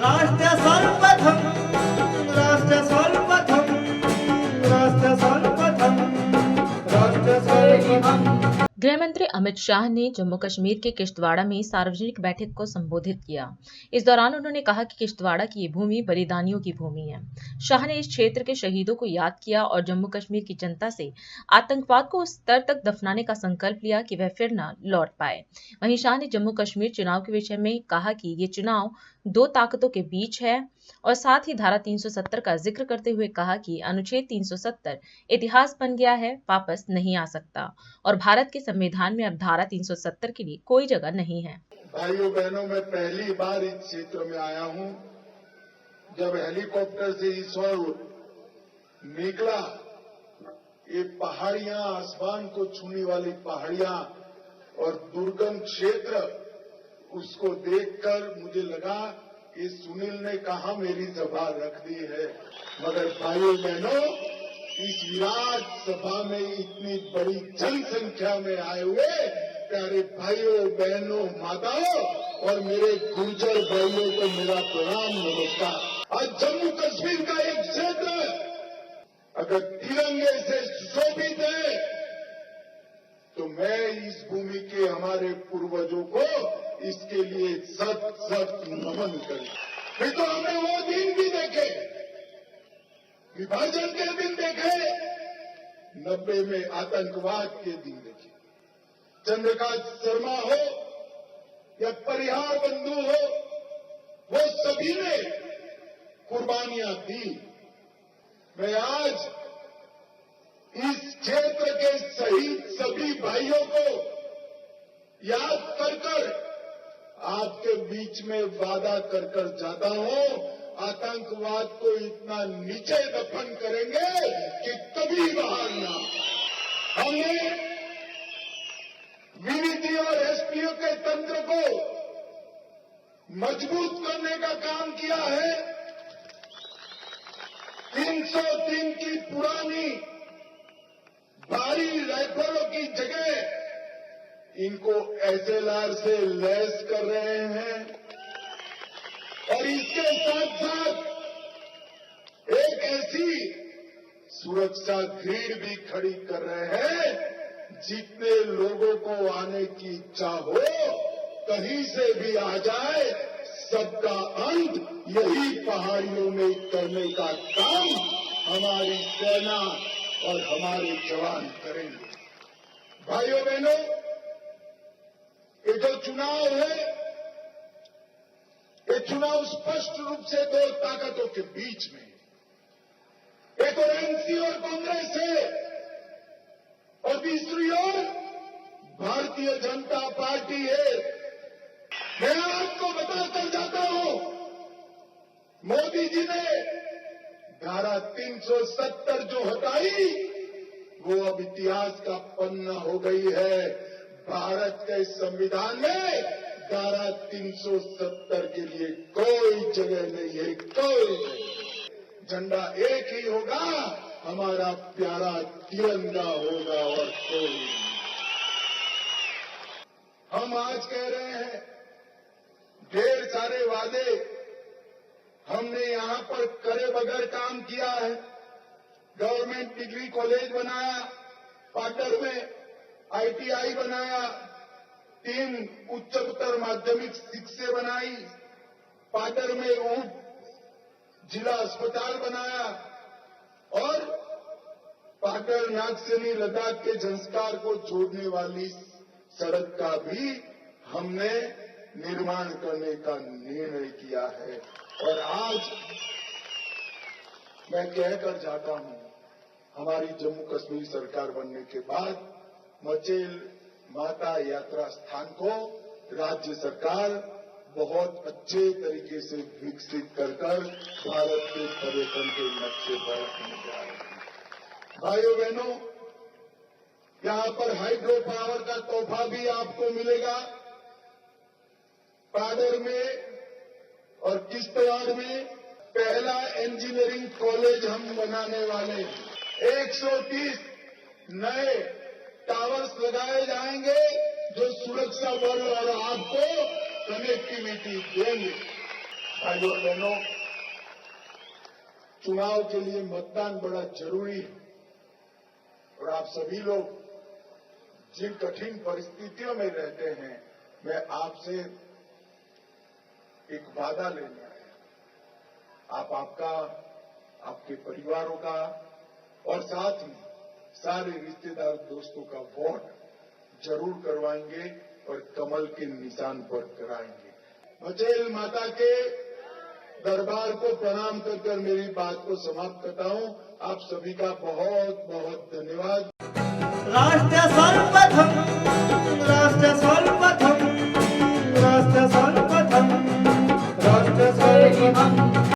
राष्ट्र सर्वप्रथम राष्ट्र सर्वप्रथम राष्ट्र सर्वप्रथम राष्ट्र सर्वप्रथम। गृह मंत्री अमित शाह ने जम्मू कश्मीर के किश्तवाड़ा में सार्वजनिक बैठक को संबोधित किया। इस दौरान उन्होंने कहा कि किश्तवाड़ा की ये भूमि बलिदानियों की भूमि है। शाह ने इस क्षेत्र के शहीदों को याद किया और जम्मू कश्मीर की जनता से आतंकवाद को उस स्तर तक दफनाने का संकल्प लिया कि वह फिर न लौट पाए। वहीं शाह ने जम्मू कश्मीर चुनाव के विषय में कहा कि ये चुनाव दो ताकतों के बीच है और साथ ही धारा 370 का जिक्र करते हुए कहा कि अनुच्छेद 370 इतिहास बन गया है, वापस नहीं आ सकता और भारत के संविधान में अब धारा 370 के लिए कोई जगह नहीं है। भाइयों बहनों, मैं पहली बार इस क्षेत्र में आया हूं। जब हेलीकॉप्टर से इस ओर निकला, ये पहाड़ियां, आसमान को छूने वाली पहाड़ियां और दुर्गम क्षेत्र, उसको देखकर मुझे लगा ये सुनील ने कहा मेरी सभा रख दी है। मगर भाइयों बहनों, इस विराट सभा में इतनी बड़ी जनसंख्या में आए हुए प्यारे भाइयों बहनों माताओं और मेरे गुर्जर भाइयों को मेरा प्रणाम नमस्कार। आज जम्मू कश्मीर का एक क्षेत्र अगर तिरंगे से सुशोभित है तो मैं इस भूमि के हमारे पूर्वजों को इसके लिए सत नमन करें। फिर तो हमने वो दिन भी देखे, विभाजन के दिन देखे, 90 में आतंकवाद के दिन देखे। चंद्रकांत शर्मा हो या परिहार बंधु हो, वो सभी ने कुर्बानियां दी। मैं आज इस क्षेत्र के शहीद सभी भाइयों को याद कर आपके बीच में वादा कर जाता हूं, आतंकवाद को इतना नीचे दफन करेंगे कि कभी बाहर ना। हमने वीवीटी और एसपीओ के तंत्र को मजबूत करने का काम किया है। 303 की पुरानी भारी राइफलों की जगह इनको एसएलआर से लैस कर रहे हैं और इसके साथ साथ एक ऐसी सुरक्षा ग्रिड भी खड़ी कर रहे हैं, जितने लोगों को आने की इच्छा हो कहीं से भी आ जाए, सबका अंत यही पहाड़ियों में करने का काम हमारी सेना और हमारे जवान करेंगे। भाइयों बहनों, ये जो चुनाव है, ये चुनाव स्पष्ट रूप से दो ताकतों के बीच में, एक और एनसी और कांग्रेस है और दूसरी ओर भारतीय जनता पार्टी है। मैं आपको बताकर जाता हूं, मोदी जी ने धारा 370 जो हटाई, वो अब इतिहास का पन्ना हो गई है। भारत के संविधान में धारा 370 के लिए कोई जगह नहीं है, कोई नहीं। झंडा एक ही होगा, हमारा प्यारा तिरंगा होगा और कोई नहीं। हम आज कह रहे हैं, ढेर सारे वादे हमने यहां पर करे बगैर काम किया है। गवर्नमेंट डिग्री कॉलेज बनाया पाटर में, आईटीआई बनाया, 3 उच्चतर माध्यमिक शिक्षा बनाई, पाटर में ऊंट जिला अस्पताल बनाया और पाटर नागसैनी लद्दाख के झंस्कार को जोड़ने वाली सड़क का भी हमने निर्माण करने का निर्णय किया है। और आज मैं कहकर जाता हूं, हमारी जम्मू कश्मीर सरकार बनने के बाद मचेल माता यात्रा स्थान को राज्य सरकार बहुत अच्छे तरीके से विकसित कर भारत के पर्यटन के नक्शे पर रखने जा रहे हैं। भाइयों बहनों, यहां पर हाइड्रो पावर का तोहफा भी आपको मिलेगा। पाडर में और किश्तवाड़ में पहला इंजीनियरिंग कॉलेज हम बनाने वाले हैं। 130 नए टावर्स लगाए जाएंगे जो सुरक्षा बल और आपको कनेक्टिविटी देंगे। भाइयों और बहनों, चुनाव के लिए मतदान बड़ा जरूरी है और आप सभी लोग जिन कठिन परिस्थितियों में रहते हैं, मैं आपसे एक वादा लेने आया। आप आपका, आपके परिवारों का और साथ ही सारे रिश्तेदार दोस्तों का वोट जरूर करवाएंगे और कमल के निशान पर कराएंगे। बचेल माता के दरबार को प्रणाम कर मेरी बात को समाप्त करता हूं। आप सभी का बहुत बहुत धन्यवाद। राष्ट्र सर्वप्रथम, राष्ट्र सर्वप्रथम।